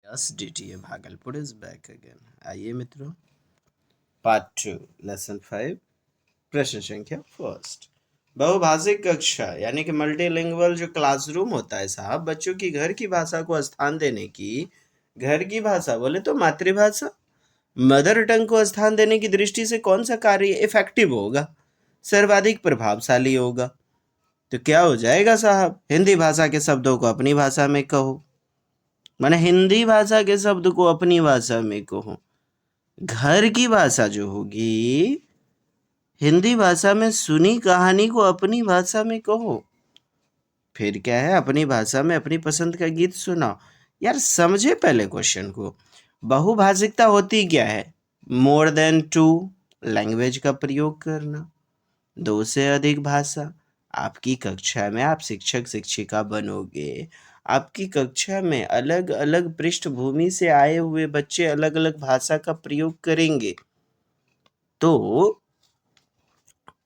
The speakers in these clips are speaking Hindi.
Yes DTA Bhagalpur is back again. आइए मित्रों, पार्ट 2 लेसन 5 प्रश्न संख्या फर्स्ट। बहुभाषिक कक्षा यानी कि मल्टीलिंगुअल जो क्लासरूम होता है साहब, बच्चों की घर की भाषा को स्थान देने की, घर की भाषा बोले तो मातृभाषा, मदर टंग को स्थान देने की दृष्टि से कौन सा कार्य इफेक्टिव होगा, सर्वाधिक प्रभावशाली होगा? तो क्या हो जाएगा साहब, हिंदी भाषा के शब्दों को अपनी भाषा में कहो, माने हिंदी भाषा के शब्द को अपनी भाषा में कहो। घर की भाषा जो होगी, हिंदी भाषा में सुनी कहानी को अपनी भाषा में कहो। फिर क्या है, अपनी भाषा में अपनी पसंद का गीत सुनाओ। यार समझे पहले क्वेश्चन को। बहुभाषिकता होती क्या है? मोर देन टू लैंग्वेज का प्रयोग करना, दो से अधिक भाषा। आपकी कक्षा में आप शिक्षक शिक्षिका बनोगे, आपकी कक्षा में अलग अलग पृष्ठभूमि से आए हुए बच्चे अलग अलग भाषा का प्रयोग करेंगे, तो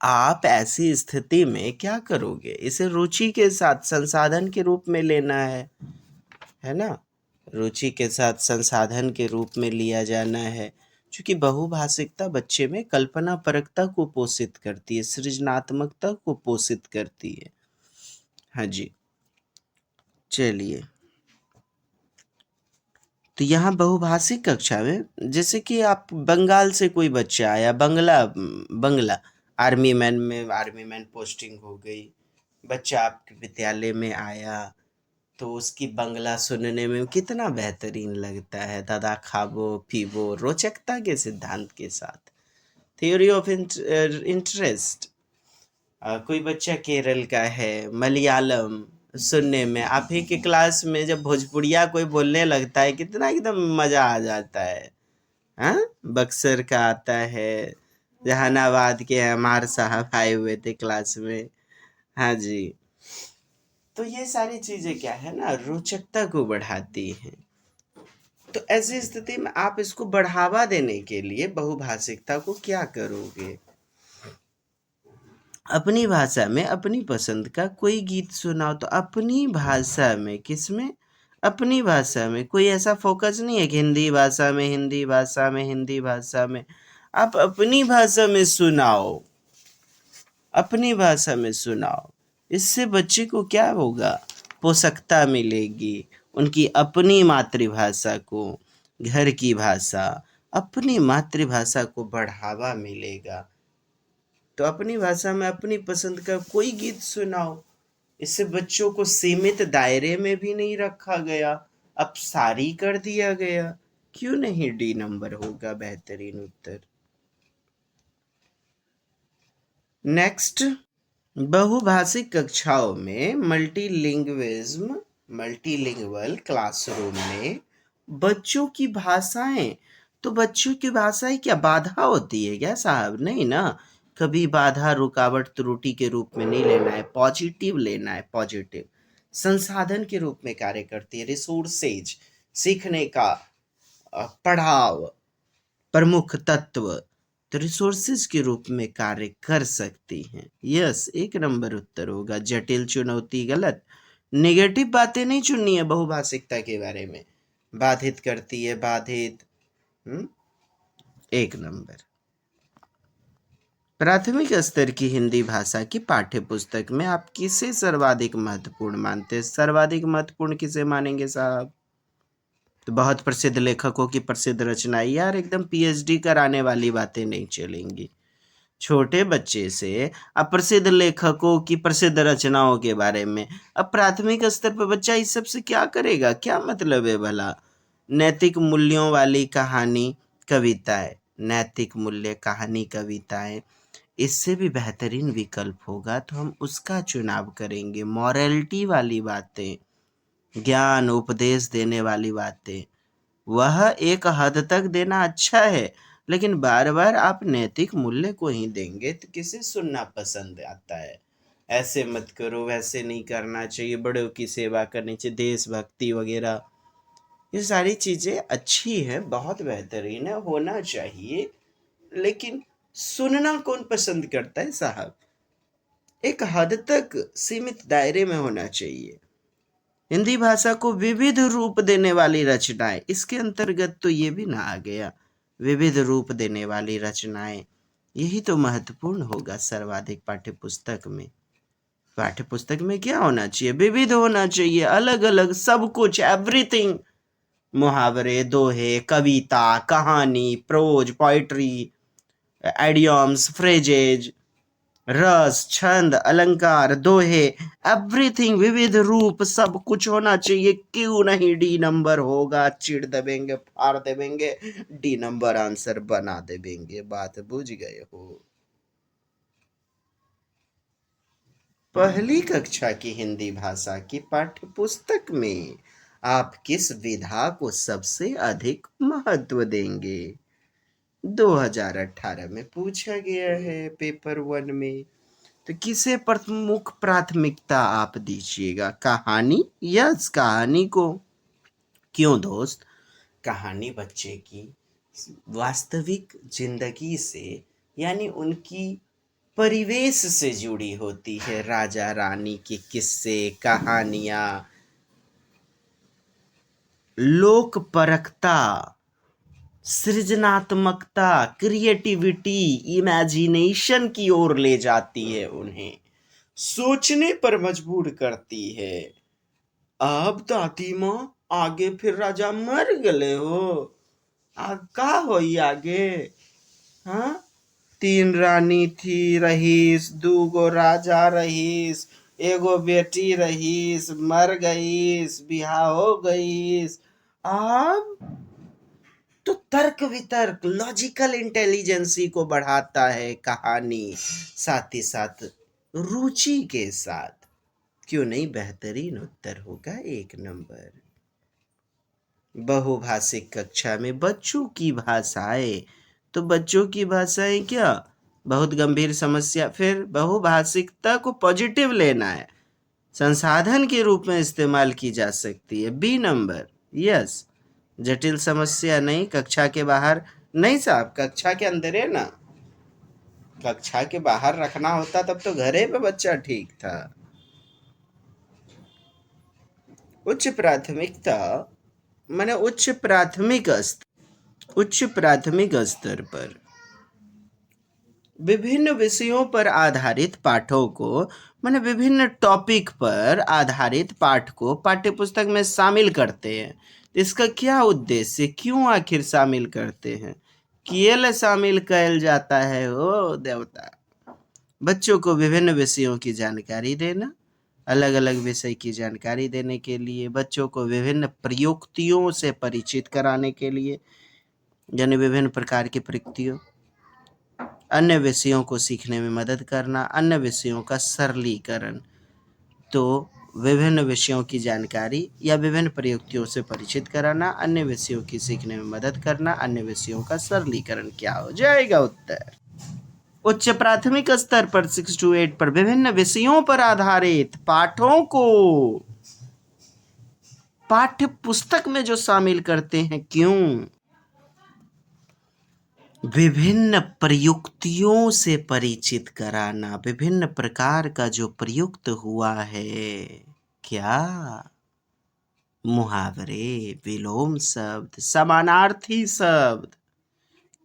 आप ऐसी स्थिति में क्या करोगे? इसे रुचि के साथ संसाधन के रूप में लेना है ना? रुचि के साथ संसाधन के रूप में लिया जाना है, क्योंकि बहुभाषिकता बच्चे में कल्पना परकता को पोषित करती है, सृजनात्मकता को पोषित करती है। हाँ जी, चलिए। तो यहाँ बहुभाषिक कक्षा में, जैसे कि आप बंगाल से कोई बच्चा आया, बंगला आर्मी मैन पोस्टिंग हो गई, बच्चा आपके विद्यालय में आया, तो उसकी बंगला सुनने में कितना बेहतरीन लगता है। दादा खाबो पीबो, रोचकता के सिद्धांत के साथ, थ्योरी ऑफ इंटरेस्ट। कोई बच्चा केरल का है, मलयालम सुनने में, आप ही के क्लास में जब भोजपुरिया कोई बोलने लगता है, कितना एकदम मजा आ जाता है। हाँ, बक्सर का आता है, जहानाबाद के हमार साहब आए हुए थे क्लास में। हाँ जी, तो ये सारी चीजें क्या है ना, रोचकता को बढ़ाती हैं। तो ऐसी स्थिति में आप इसको बढ़ावा देने के लिए बहुभाषिकता को क्या करोगे? अपनी भाषा में अपनी पसंद का कोई गीत सुनाओ। तो अपनी भाषा में, किसमें? अपनी भाषा में। कोई ऐसा फोकस नहीं है कि हिंदी भाषा में, हिंदी भाषा में, हिंदी भाषा में। आप अपनी भाषा में सुनाओ, अपनी भाषा में सुनाओ। इससे बच्चे को क्या होगा? पोषकता मिलेगी, उनकी अपनी मातृभाषा को, घर की भाषा, अपनी मातृभाषा को बढ़ावा मिलेगा। तो अपनी भाषा में अपनी पसंद का कोई गीत सुनाओ। इससे बच्चों को सीमित दायरे में भी नहीं रखा गया, अब सारी कर दिया गया। क्यों नहीं डी नंबर होगा बेहतरीन उत्तर। नेक्स्ट, बहुभाषिक कक्षाओं में मल्टीलिंगुअल क्लासरूम में बच्चों की भाषाएं, तो बच्चों की भाषाएं क्या बाधा होती है क्या साहब? नहीं ना, कभी बाधा रुकावट त्रुटि के रूप में नहीं लेना है, पॉजिटिव लेना है। पॉजिटिव संसाधन के रूप में कार्य करती है, रिसोर्सेज, सीखने का पढ़ाव, प्रमुख तत्व, तो रिसोर्सेज के रूप में कार्य कर सकती हैं। यस, एक नंबर उत्तर होगा। जटिल चुनौती गलत। नेगेटिव बातें नहीं चुननी है बहुभाषिकता के बारे में। बाधित करती है, बाधित। एक नंबर। प्राथमिक स्तर की हिंदी भाषा की पाठ्य पुस्तक में आप किसे सर्वाधिक महत्वपूर्ण मानते हैं? सर्वाधिक महत्वपूर्ण किसे मानेंगे साहब? तो बहुत प्रसिद्ध लेखकों की प्रसिद्ध रचनाएं। यार एकदम पीएचडी कराने वाली बातें नहीं चलेंगी। छोटे बच्चे से अब प्रसिद्ध लेखकों की प्रसिद्ध रचनाओं के बारे में, अब प्राथमिक स्तर पर बच्चा इस सब से क्या करेगा? क्या मतलब है भला? नैतिक मूल्यों वाली कहानी, कविताएं, नैतिक मूल्य कहानी कविताएं, इससे भी बेहतरीन विकल्प होगा तो हम उसका चुनाव करेंगे। मॉरलिटी वाली बातें, ज्ञान उपदेश देने वाली बातें, वह एक हद तक देना अच्छा है, लेकिन बार बार आप नैतिक मूल्य को ही देंगे तो किसे सुनना पसंद आता है? ऐसे मत करो, वैसे नहीं करना चाहिए, बड़ों की सेवा करनी चाहिए, देशभक्ति वगैरह, ये सारी चीज़ें अच्छी हैं, बहुत बेहतरीन है, होना चाहिए, लेकिन सुनना कौन पसंद करता है साहब? एक हद तक सीमित दायरे में होना चाहिए। हिंदी भाषा को विविध रूप देने वाली रचनाएं, इसके अंतर्गत तो ये भी ना आ गया, विविध रूप देने वाली रचनाएं। यही तो महत्वपूर्ण होगा सर्वाधिक पाठ्य पुस्तक में। पाठ्य पुस्तक में क्या होना चाहिए? विविध होना चाहिए, अलग अलग सब कुछ, एवरीथिंग। मुहावरे, दोहे, कविता, कहानी, प्रोज, पोइट्री, एडियम्स, फ्रेजेज, रस, छंद, अलंकार, दोहे, एवरीथिंग, विविध रूप, सब कुछ होना चाहिए। क्यों नहीं डी नंबर होगा? चिढ़ देवेंगे, फाड़ देवेंगे, डी नंबर आंसर बना देवेंगे। बात बुझ गए हो? पहली कक्षा की हिंदी भाषा की पाठ्य पुस्तक में आप किस विधा को सबसे अधिक महत्व देंगे? 2018 में पूछा गया है पेपर 1 में। तो किसे प्रमुख प्राथमिकता आप दीजिएगा? कहानी? यस, कहानी को। क्यों दोस्त? कहानी बच्चे की वास्तविक जिंदगी से, यानी उनकी परिवेश से जुड़ी होती है। राजा रानी के किस्से, कहानियां, लोकपरकता, सृजनात्मकता, क्रिएटिविटी, इमेजिनेशन की ओर ले जाती है, उन्हें सोचने पर मजबूर करती है। अब दादी माँ, आगे फिर राजा मर गले हो, अब का होई आगे? हाँ, 3 रानी थी रहीस, 2 गो राजा रहीस, एगो बेटी रहीस, मर गईस, बिहाव हो गईस। अब तो तर्क वितर्क, लॉजिकल इंटेलिजेंसी को बढ़ाता है कहानी, साथ ही साथ रुचि के साथ। क्यों नहीं? बेहतरीन उत्तर होगा 1 नंबर। बहुभाषिक कक्षा में बच्चों की भाषाएं, तो बच्चों की भाषाएं क्या? बहुत गंभीर समस्या। फिर बहुभाषिकता को पॉजिटिव लेना है, संसाधन के रूप में इस्तेमाल की जा सकती है। B number, yes. जटिल समस्या नहीं, कक्षा के बाहर नहीं साहब, कक्षा के अंदर है ना, कक्षा के बाहर रखना होता तब तो घरे पे बच्चा ठीक था। उच्च प्राथमिकता माने उच्च प्राथमिक स्तर पर विभिन्न विषयों पर आधारित पाठों को, माने विभिन्न टॉपिक पर आधारित पाठ को पाठ्यपुस्तक में शामिल करते हैं। इसका क्या उद्देश्य, क्यों आखिर शामिल करते हैं? किएल शामिल कयल जाता है ओ देवता। बच्चों को विभिन्न विषयों की जानकारी देना, अलग अलग विषय की जानकारी देने के लिए, बच्चों को विभिन्न प्रयुक्तियों से परिचित कराने के लिए, यानी विभिन्न प्रकार की प्रयुक्तियों, अन्य विषयों को सीखने में मदद करना, अन्य विषयों का सरलीकरण। तो विभिन्न विषयों की जानकारी या विभिन्न प्रयुक्तियों से परिचित कराना, अन्य विषयों की सीखने में मदद करना, अन्य विषयों का सरलीकरण। क्या हो जाएगा उत्तर? उच्च प्राथमिक स्तर पर 6 to 8 पर विभिन्न विषयों पर आधारित पाठों को पाठ्य पुस्तक में जो शामिल करते हैं, क्यों? विभिन्न प्रयुक्तियों से परिचित कराना, विभिन्न प्रकार का जो प्रयुक्त हुआ है, क्या? मुहावरे, विलोम शब्द, समानार्थी शब्द,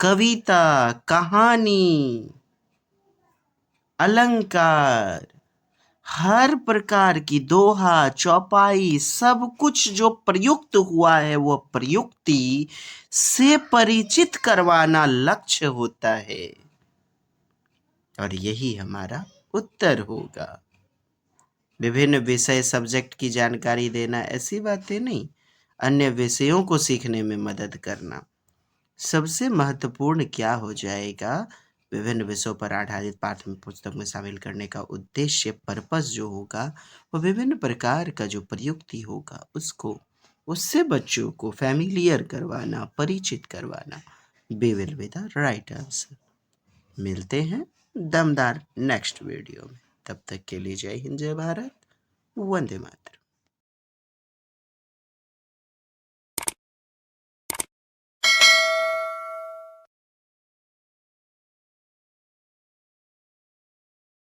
कविता, कहानी, अलंकार, हर प्रकार की दोहा, चौपाई, सब कुछ जो प्रयुक्त हुआ है वो प्रयुक्ति से परिचित करवाना लक्ष्य होता है, और यही हमारा उत्तर होगा। विभिन्न विषय सब्जेक्ट की जानकारी देना, ऐसी बातें नहीं, अन्य विषयों को सीखने में मदद करना। सबसे महत्वपूर्ण क्या हो जाएगा? विभिन्न विषयों पर आधारित पाठ्य पुस्तक में शामिल करने का उद्देश्य, पर्पस जो होगा, वो विभिन्न प्रकार का जो प्रयुक्ति होगा उससे बच्चों को फैमिलियर करवाना, परिचित करवाना। B will be the right answer. मिलते हैं दमदार नेक्स्ट वीडियो में, तब तक के लिए जय हिंद, जय भारत, वंदे मातरम।